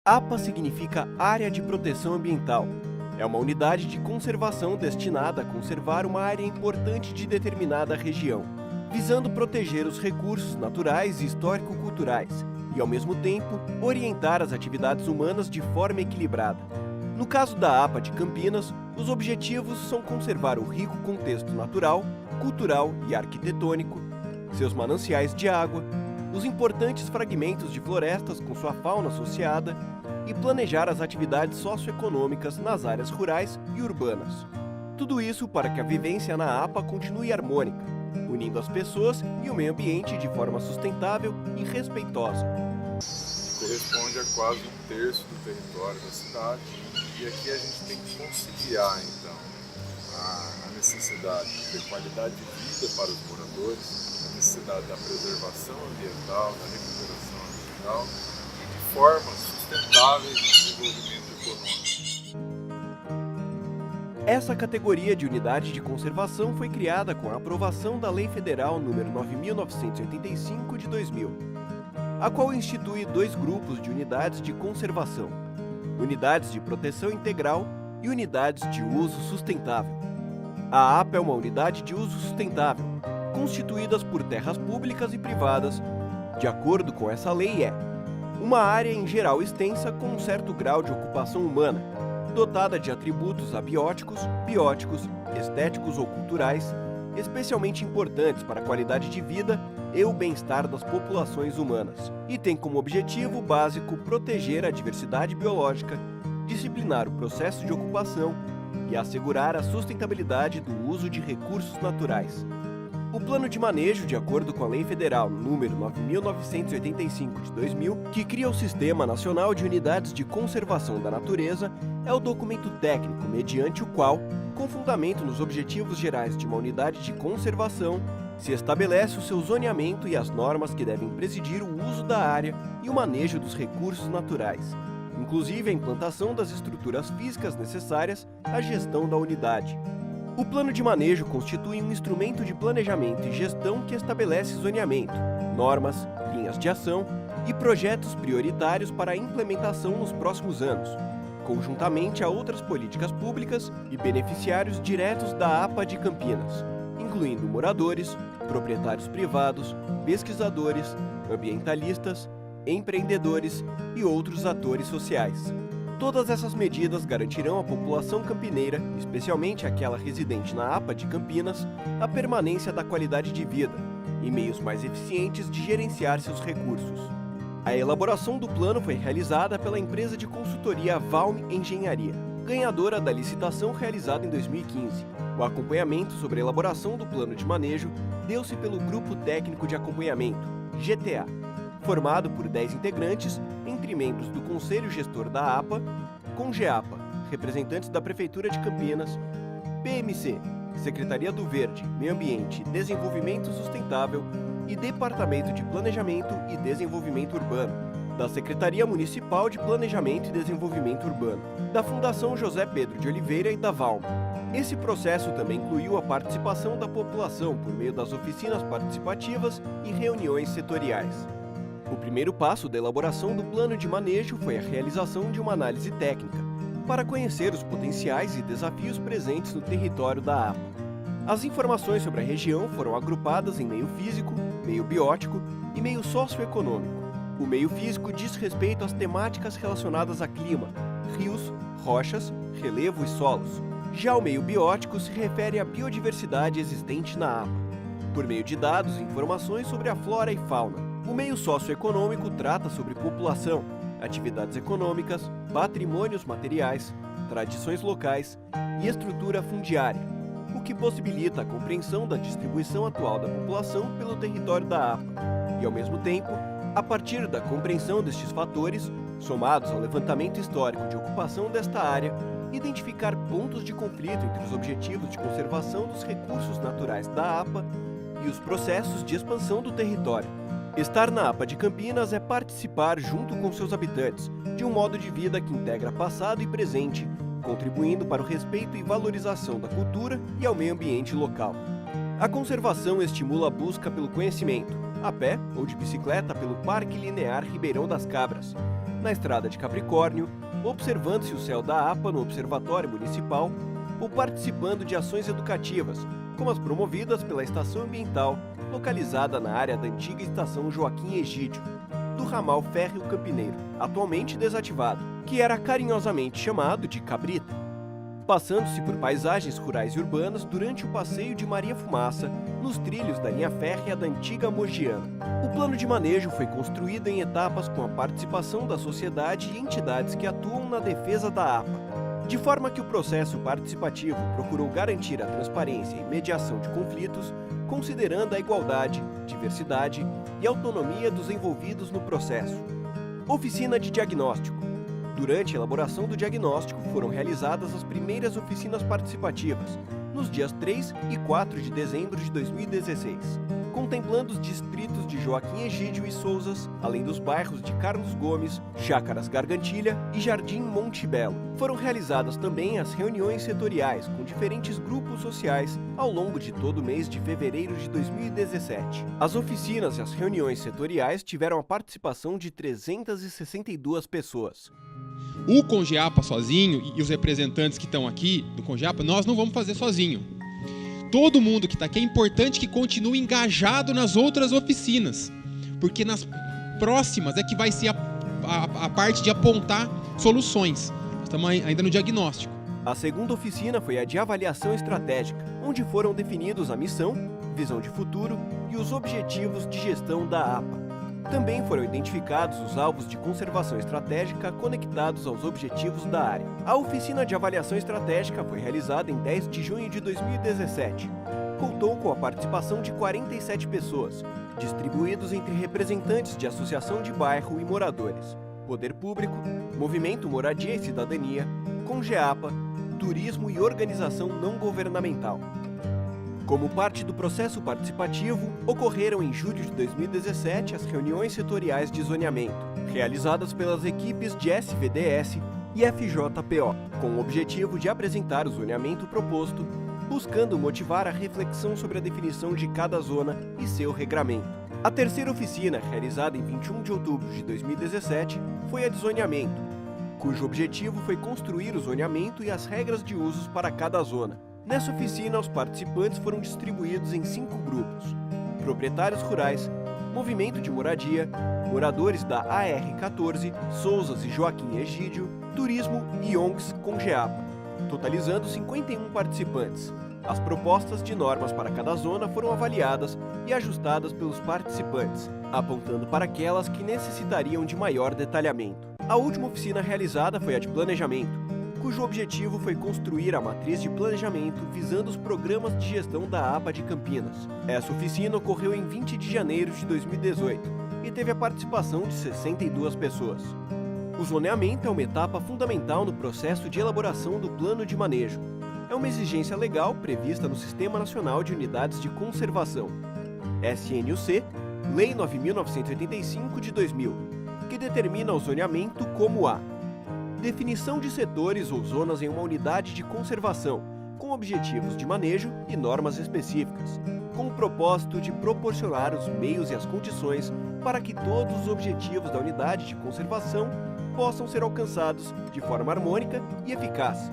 APA significa Área de Proteção Ambiental. É uma unidade de conservação destinada a conservar uma área importante de determinada região, visando proteger os recursos naturais e histórico-culturais e, ao mesmo tempo, orientar as atividades humanas de forma equilibrada. No caso da APA de Campinas, os objetivos são conservar o rico contexto natural, cultural e arquitetônico, seus mananciais de água, os importantes fragmentos de florestas com sua fauna associada e planejar as atividades socioeconômicas nas áreas rurais e urbanas. Tudo isso para que a vivência na APA continue harmônica, unindo as pessoas e o meio ambiente de forma sustentável e respeitosa. Corresponde a quase 1/3 do território da cidade, e aqui a gente tem que conciliar então a necessidade de qualidade de vida para os moradores, a necessidade da preservação ambiental, da recuperação ambiental e de formas sustentáveis de desenvolvimento econômico. Essa categoria de unidade de conservação foi criada com a aprovação da Lei Federal nº 9.985 de 2000, a qual institui 2 grupos de unidades de conservação: unidades de proteção integral e unidades de uso sustentável. A APA é uma unidade de uso sustentável, constituídas por terras públicas e privadas. De acordo com essa lei, é uma área em geral extensa com um certo grau de ocupação humana, dotada de atributos abióticos, bióticos, estéticos ou culturais, especialmente importantes para a qualidade de vida e o bem-estar das populações humanas, e tem como objetivo básico proteger a diversidade biológica, disciplinar o processo de ocupação e assegurar a sustentabilidade do uso de recursos naturais. O plano de manejo, de acordo com a Lei Federal nº 9.985 de 2000, que cria o Sistema Nacional de Unidades de Conservação da Natureza, é o documento técnico mediante o qual, com fundamento nos objetivos gerais de uma unidade de conservação, se estabelece o seu zoneamento e as normas que devem presidir o uso da área e o manejo dos recursos naturais, inclusive a implantação das estruturas físicas necessárias à gestão da unidade. O plano de manejo constitui um instrumento de planejamento e gestão que estabelece zoneamento, normas, linhas de ação e projetos prioritários para a implementação nos próximos anos, conjuntamente a outras políticas públicas e beneficiários diretos da APA de Campinas, incluindo moradores, proprietários privados, pesquisadores, ambientalistas, empreendedores e outros atores sociais. Todas essas medidas garantirão à população campineira, especialmente aquela residente na APA de Campinas, a permanência da qualidade de vida e meios mais eficientes de gerenciar seus recursos. A elaboração do plano foi realizada pela empresa de consultoria Valme Engenharia, ganhadora da licitação realizada em 2015. O acompanhamento sobre a elaboração do plano de manejo deu-se pelo Grupo Técnico de Acompanhamento, GTA, formado por 10 integrantes, entre membros do Conselho Gestor da APA, CONGEAPA, representantes da Prefeitura de Campinas, PMC, Secretaria do Verde, Meio Ambiente e Desenvolvimento Sustentável e Departamento de Planejamento e Desenvolvimento Urbano, da Secretaria Municipal de Planejamento e Desenvolvimento Urbano, da Fundação José Pedro de Oliveira e da Valme. Esse processo também incluiu a participação da população por meio das oficinas participativas e reuniões setoriais. O primeiro passo da elaboração do plano de manejo foi a realização de uma análise técnica, para conhecer os potenciais e desafios presentes no território da APA. As informações sobre a região foram agrupadas em meio físico, meio biótico e meio socioeconômico. O meio físico diz respeito às temáticas relacionadas a clima, rios, rochas, relevo e solos. Já o meio biótico se refere à biodiversidade existente na APA, por meio de dados e informações sobre a flora e fauna. O meio socioeconômico trata sobre população, atividades econômicas, patrimônios materiais, tradições locais e estrutura fundiária, o que possibilita a compreensão da distribuição atual da população pelo território da APA e, ao mesmo tempo, a partir da compreensão destes fatores, somados ao levantamento histórico de ocupação desta área, identificar pontos de conflito entre os objetivos de conservação dos recursos naturais da APA e os processos de expansão do território. Estar na APA de Campinas é participar, junto com seus habitantes, de um modo de vida que integra passado e presente, contribuindo para o respeito e valorização da cultura e ao meio ambiente local. A conservação estimula a busca pelo conhecimento, a pé ou de bicicleta pelo Parque Linear Ribeirão das Cabras, na Estrada de Capricórnio, observando-se o céu da APA no Observatório Municipal ou participando de ações educativas, como as promovidas pela Estação Ambiental, localizada na área da antiga Estação Joaquim Egídio, do ramal Férreo Campineiro, atualmente desativado, que era carinhosamente chamado de Cabrita, passando-se por paisagens rurais e urbanas durante o passeio de Maria Fumaça, nos trilhos da linha férrea da antiga Mogiana. O plano de manejo foi construído em etapas com a participação da sociedade e entidades que atuam na defesa da APA, de forma que o processo participativo procurou garantir a transparência e mediação de conflitos, considerando a igualdade, diversidade e autonomia dos envolvidos no processo. Oficina de diagnóstico. Durante a elaboração do diagnóstico, foram realizadas as primeiras oficinas participativas, nos dias 3 e 4 de dezembro de 2016, contemplando os distritos de Joaquim Egídio e Souzas, além dos bairros de Carlos Gomes, Chácaras Gargantilha e Jardim Monte Belo. Foram realizadas também as reuniões setoriais com diferentes grupos sociais ao longo de todo o mês de fevereiro de 2017. As oficinas e as reuniões setoriais tiveram a participação de 362 pessoas. O Congeapa sozinho e os representantes que estão aqui do Congeapa, nós não vamos fazer sozinho. Todo mundo que está aqui é importante que continue engajado nas outras oficinas, porque nas próximas é que vai ser a parte de apontar soluções. Nós estamos ainda no diagnóstico. A segunda oficina foi a de avaliação estratégica, onde foram definidos a missão, visão de futuro e os objetivos de gestão da APA. Também foram identificados os alvos de conservação estratégica conectados aos objetivos da área. A oficina de avaliação estratégica foi realizada em 10 de junho de 2017. Contou com a participação de 47 pessoas, distribuídos entre representantes de associação de bairro e moradores, poder público, movimento Moradia e Cidadania, Congeapa, turismo e organização não governamental. Como parte do processo participativo, ocorreram em julho de 2017 as reuniões setoriais de zoneamento, realizadas pelas equipes de SVDS e FJPO, com o objetivo de apresentar o zoneamento proposto, buscando motivar a reflexão sobre a definição de cada zona e seu regramento. A terceira oficina, realizada em 21 de outubro de 2017, foi a de zoneamento, cujo objetivo foi construir o zoneamento e as regras de usos para cada zona. Nessa oficina, os participantes foram distribuídos em 5 grupos: proprietários rurais, movimento de moradia, moradores da AR14, Souzas e Joaquim Egídio, turismo e ONGs Congeapa, totalizando 51 participantes. As propostas de normas para cada zona foram avaliadas e ajustadas pelos participantes, apontando para aquelas que necessitariam de maior detalhamento. A última oficina realizada foi a de planejamento, cujo objetivo foi construir a matriz de planejamento visando os programas de gestão da APA de Campinas. Essa oficina ocorreu em 20 de janeiro de 2018 e teve a participação de 62 pessoas. O zoneamento é uma etapa fundamental no processo de elaboração do plano de manejo. É uma exigência legal prevista no Sistema Nacional de Unidades de Conservação, SNUC, Lei 9.985 de 2000, que determina o zoneamento como a definição de setores ou zonas em uma unidade de conservação, com objetivos de manejo e normas específicas, com o propósito de proporcionar os meios e as condições para que todos os objetivos da unidade de conservação possam ser alcançados de forma harmônica e eficaz.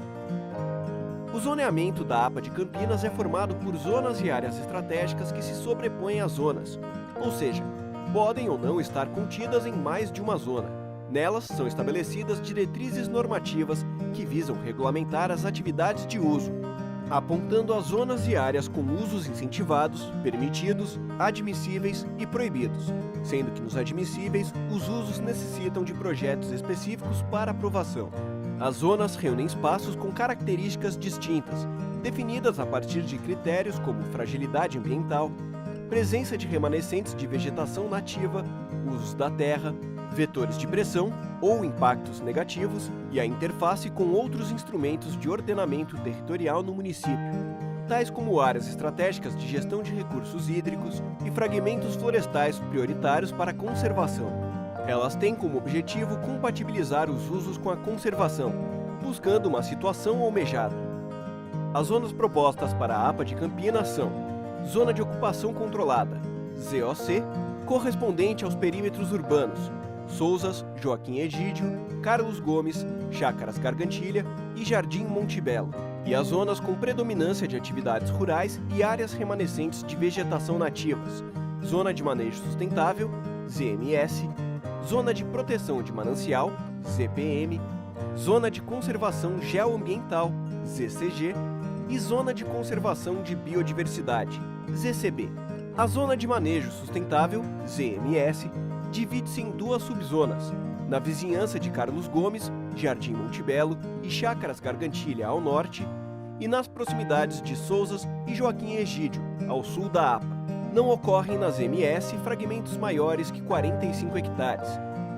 O zoneamento da APA de Campinas é formado por zonas e áreas estratégicas que se sobrepõem às zonas, ou seja, podem ou não estar contidas em mais de uma zona. Nelas são estabelecidas diretrizes normativas que visam regulamentar as atividades de uso, apontando as zonas e áreas com usos incentivados, permitidos, admissíveis e proibidos, sendo que nos admissíveis os usos necessitam de projetos específicos para aprovação. As zonas reúnem espaços com características distintas, definidas a partir de critérios como fragilidade ambiental, presença de remanescentes de vegetação nativa, usos da terra, vetores de pressão ou impactos negativos e a interface com outros instrumentos de ordenamento territorial no município, tais como áreas estratégicas de gestão de recursos hídricos e fragmentos florestais prioritários para a conservação. Elas têm como objetivo compatibilizar os usos com a conservação, buscando uma situação almejada. As zonas propostas para a APA de Campinas são: Zona de Ocupação Controlada, ZOC, correspondente aos perímetros urbanos, Sousas, Joaquim Egídio, Carlos Gomes, Chácaras Gargantilha e Jardim Monte Belo, e as zonas com predominância de atividades rurais e áreas remanescentes de vegetação nativas, Zona de Manejo Sustentável, ZMS, Zona de Proteção de Manancial, ZPM, Zona de Conservação Geoambiental, ZCG, e Zona de Conservação de Biodiversidade, ZCB. A Zona de Manejo Sustentável, ZMS, divide-se em duas subzonas, na vizinhança de Carlos Gomes, Jardim Monte Belo e Chácaras Gargantilha ao norte, e nas proximidades de Sousas e Joaquim Egídio, ao sul da APA. Não ocorrem nas MS fragmentos maiores que 45 hectares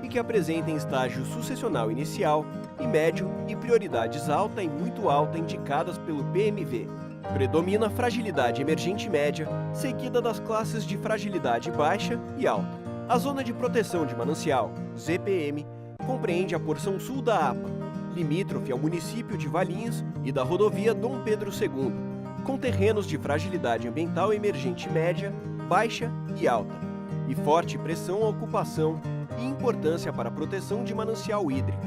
e que apresentem estágio sucessional inicial e médio e prioridades alta e muito alta indicadas pelo PMV. Predomina fragilidade emergente média, seguida das classes de fragilidade baixa e alta. A Zona de Proteção de Manancial, ZPM, compreende a porção sul da APA, limítrofe ao município de Valinhos e da rodovia Dom Pedro II, com terrenos de fragilidade ambiental emergente média, baixa e alta, e forte pressão à ocupação e importância para a proteção de manancial hídrico,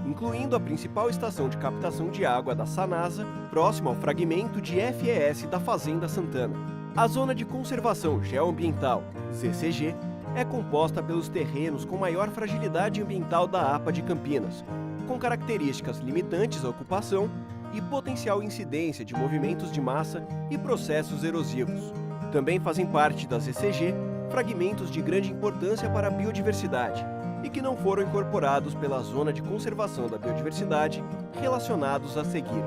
incluindo a principal estação de captação de água da Sanasa, próximo ao fragmento de FES da Fazenda Santana. A Zona de Conservação Geoambiental, ZCG, é composta pelos terrenos com maior fragilidade ambiental da APA de Campinas, com características limitantes à ocupação e potencial incidência de movimentos de massa e processos erosivos. Também fazem parte da ZCG fragmentos de grande importância para a biodiversidade e que não foram incorporados pela Zona de Conservação da Biodiversidade relacionados a seguir.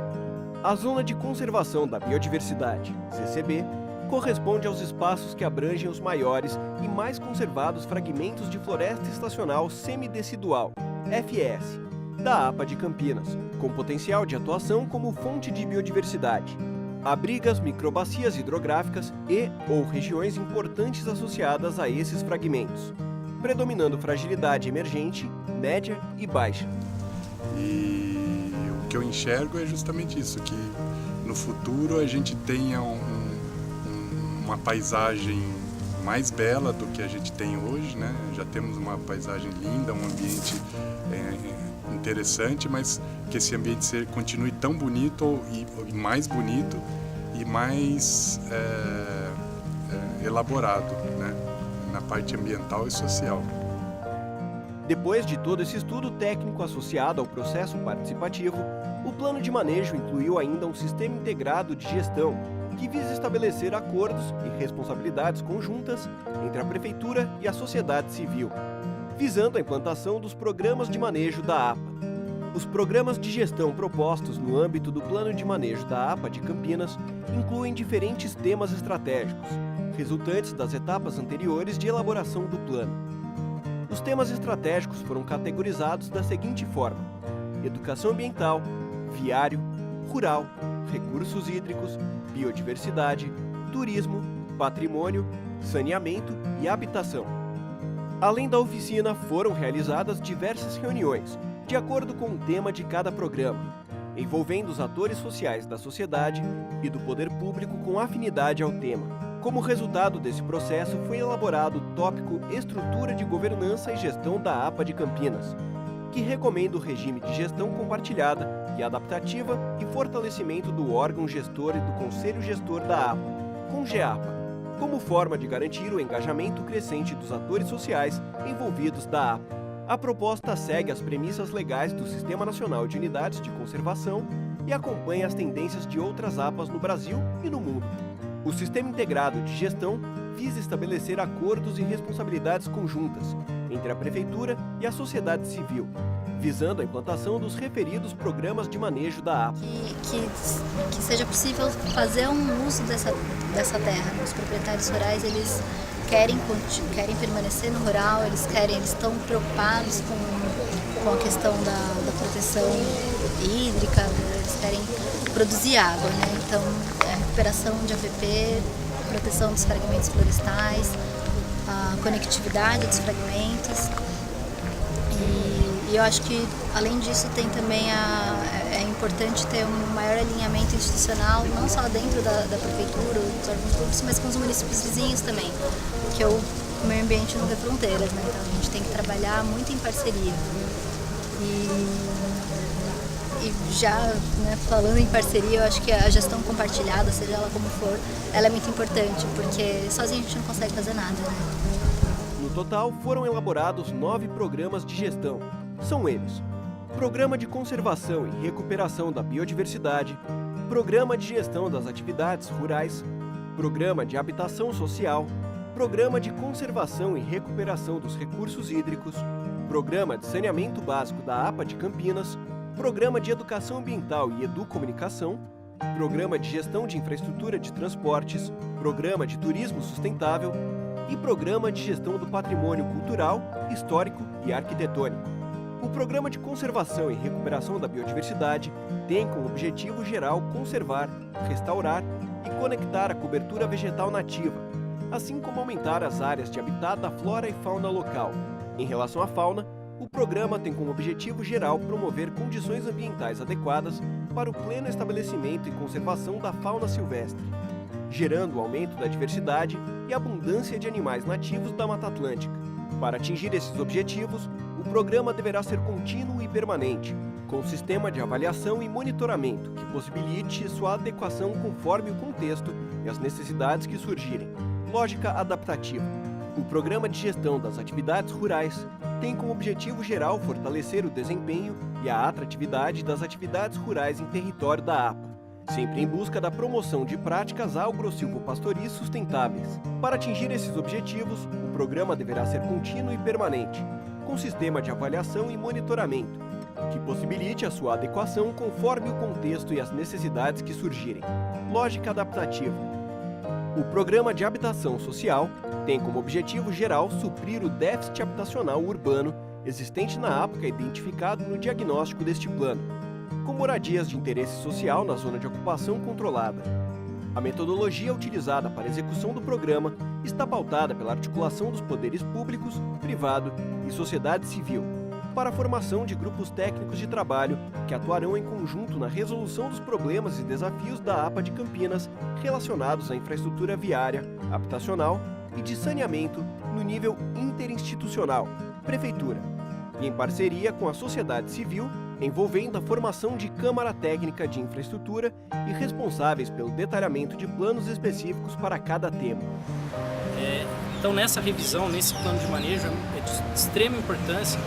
A Zona de Conservação da Biodiversidade, ZCB, corresponde aos espaços que abrangem os maiores e mais conservados fragmentos de floresta estacional semidecidual, FS, da APA de Campinas, com potencial de atuação como fonte de biodiversidade. Abriga as microbacias hidrográficas e ou regiões importantes associadas a esses fragmentos, predominando fragilidade emergente, média e baixa. E o que eu enxergo é justamente isso, que no futuro a gente tenha uma paisagem mais bela do que a gente tem hoje, né? Já temos uma paisagem linda, um ambiente interessante, mas que esse ambiente continue tão bonito e mais bonito e mais elaborado, né? Na parte ambiental e social. Depois de todo esse estudo técnico associado ao processo participativo, o plano de manejo incluiu ainda um sistema integrado de gestão que visa estabelecer acordos e responsabilidades conjuntas entre a Prefeitura e a sociedade civil, visando a implantação dos programas de manejo da APA. Os programas de gestão propostos no âmbito do Plano de Manejo da APA de Campinas incluem diferentes temas estratégicos, resultantes das etapas anteriores de elaboração do plano. Os temas estratégicos foram categorizados da seguinte forma: educação ambiental, viário, rural, recursos hídricos, biodiversidade, turismo, patrimônio, saneamento e habitação. Além da oficina, foram realizadas diversas reuniões, de acordo com o tema de cada programa, envolvendo os atores sociais da sociedade e do poder público com afinidade ao tema. Como resultado desse processo, foi elaborado o tópico Estrutura de Governança e Gestão da APA de Campinas, que recomenda o regime de gestão compartilhada e adaptativa e fortalecimento do órgão gestor e do Conselho Gestor da APA, CONGEAPA, como forma de garantir o engajamento crescente dos atores sociais envolvidos da APA. A proposta segue as premissas legais do Sistema Nacional de Unidades de Conservação e acompanha as tendências de outras APAs no Brasil e no mundo. O Sistema Integrado de Gestão visa estabelecer acordos e responsabilidades conjuntas entre a Prefeitura e a sociedade civil, visando a implantação dos referidos programas de manejo da APA. Que seja possível fazer um uso dessa terra. Os proprietários rurais, eles querem permanecer no rural, eles estão preocupados com a questão da proteção hídrica, eles querem produzir água, né? Então, a recuperação de APP, proteção dos fragmentos florestais, a conectividade dos fragmentos. E eu acho que, além disso, tem também é importante ter um maior alinhamento institucional, não só dentro da prefeitura, dos órgãos públicos, mas com os municípios vizinhos também. Que eu o meio ambiente não vê fronteiras, né? Então a gente tem que trabalhar muito em parceria. E já, né, falando em parceria, eu acho que a gestão compartilhada, seja ela como for, ela é muito importante, porque sozinho a gente não consegue fazer nada, né? No total, foram elaborados 9 programas de gestão. São eles: Programa de Conservação e Recuperação da Biodiversidade, Programa de Gestão das Atividades Rurais, Programa de Habitação Social, Programa de Conservação e Recuperação dos Recursos Hídricos, Programa de Saneamento Básico da APA de Campinas, Programa de Educação Ambiental e Educomunicação, Programa de Gestão de Infraestrutura de Transportes, Programa de Turismo Sustentável e Programa de Gestão do Patrimônio Cultural, Histórico e Arquitetônico. O Programa de Conservação e Recuperação da Biodiversidade tem como objetivo geral conservar, restaurar e conectar a cobertura vegetal nativa, assim como aumentar as áreas de habitat da flora e fauna local. Em relação à fauna, o programa tem como objetivo geral promover condições ambientais adequadas para o pleno estabelecimento e conservação da fauna silvestre, gerando o aumento da diversidade e abundância de animais nativos da Mata Atlântica. Para atingir esses objetivos, o programa deverá ser contínuo e permanente, com um sistema de avaliação e monitoramento que possibilite sua adequação conforme o contexto e as necessidades que surgirem. Lógica adaptativa. O Programa de Gestão das Atividades Rurais tem como objetivo geral fortalecer o desempenho e a atratividade das atividades rurais em território da APA, sempre em busca da promoção de práticas agro-silvopastoris sustentáveis. Para atingir esses objetivos, o programa deverá ser contínuo e permanente, com sistema de avaliação e monitoramento, que possibilite a sua adequação conforme o contexto e as necessidades que surgirem. Lógica adaptativa. O Programa de Habitação Social tem como objetivo geral suprir o déficit habitacional urbano existente na APA identificado no diagnóstico deste plano, com moradias de interesse social na zona de ocupação controlada. A metodologia utilizada para a execução do programa está pautada pela articulação dos poderes públicos, privado e sociedade civil, para a formação de grupos técnicos de trabalho que atuarão em conjunto na resolução dos problemas e desafios da APA de Campinas relacionados à infraestrutura viária, habitacional e de saneamento no nível interinstitucional, prefeitura, e em parceria com a sociedade civil, envolvendo a formação de Câmara Técnica de Infraestrutura e responsáveis pelo detalhamento de planos específicos para cada tema. Então, nessa revisão, nesse plano de manejo, é de extrema importância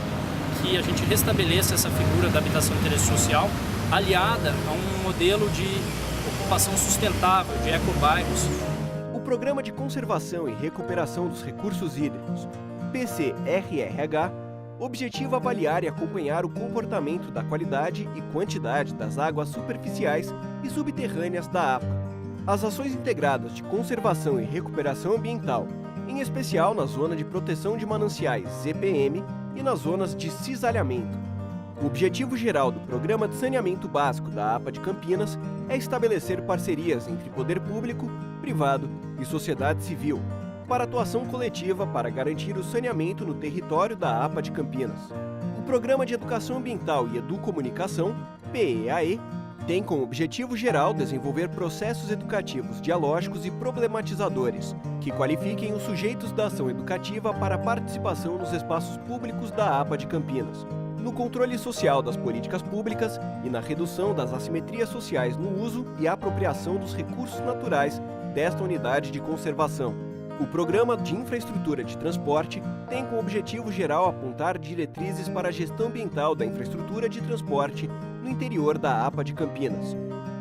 que a gente restabeleça essa figura da habitação de interesse social aliada a um modelo de ocupação sustentável, de ecobairros. O Programa de Conservação e Recuperação dos Recursos Hídricos, PCRRH, objetiva avaliar e acompanhar o comportamento da qualidade e quantidade das águas superficiais e subterrâneas da APA. As ações integradas de conservação e recuperação ambiental, em especial na Zona de Proteção de Mananciais, ZPM, e nas zonas de cisalhamento. O objetivo geral do Programa de Saneamento Básico da APA de Campinas é estabelecer parcerias entre poder público, privado e sociedade civil, para atuação coletiva para garantir o saneamento no território da APA de Campinas. O Programa de Educação Ambiental e Educomunicação, PEAE, tem como objetivo geral desenvolver processos educativos dialógicos e problematizadores, que qualifiquem os sujeitos da ação educativa para a participação nos espaços públicos da APA de Campinas, no controle social das políticas públicas e na redução das assimetrias sociais no uso e apropriação dos recursos naturais desta unidade de conservação. O Programa de Infraestrutura de Transporte tem como objetivo geral apontar diretrizes para a gestão ambiental da infraestrutura de transporte no interior da APA de Campinas,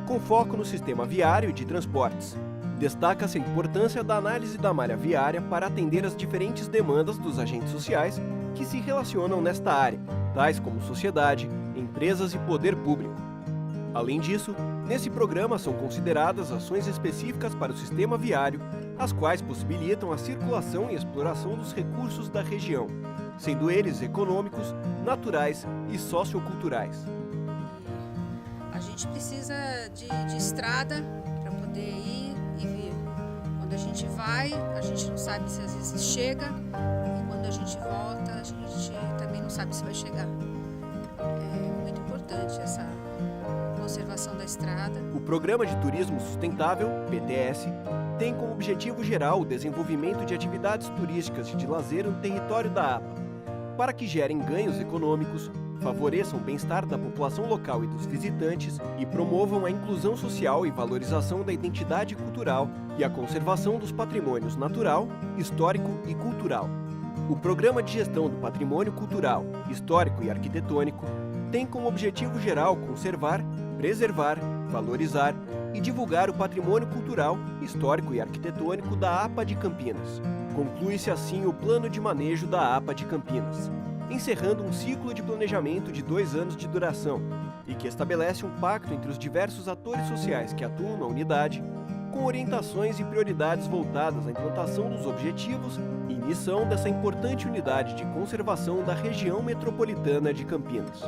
com foco no sistema viário e de transportes. Destaca-se a importância da análise da malha viária para atender às diferentes demandas dos agentes sociais que se relacionam nesta área, tais como sociedade, empresas e poder público. Além disso, nesse programa são consideradas ações específicas para o sistema viário, as quais possibilitam a circulação e exploração dos recursos da região, sendo eles econômicos, naturais e socioculturais. A gente precisa de estrada para poder ir e vir. Quando a gente vai, a gente não sabe se às vezes chega, e quando a gente volta, a gente também não sabe se vai chegar. É muito importante essa conservação da estrada. O Programa de Turismo Sustentável, PTS, tem como objetivo geral o desenvolvimento de atividades turísticas e de lazer no território da APA, para que gerem ganhos econômicos, favoreçam o bem-estar da população local e dos visitantes e promovam a inclusão social e valorização da identidade cultural e a conservação dos patrimônios natural, histórico e cultural. O Programa de Gestão do Patrimônio Cultural, Histórico e Arquitetônico tem como objetivo geral conservar, preservar, valorizar e divulgar o patrimônio cultural, histórico e arquitetônico da APA de Campinas. Conclui-se assim o Plano de Manejo da APA de Campinas, encerrando um ciclo de planejamento de 2 anos de duração e que estabelece um pacto entre os diversos atores sociais que atuam na unidade, com orientações e prioridades voltadas à implantação dos objetivos e missão dessa importante unidade de conservação da região metropolitana de Campinas.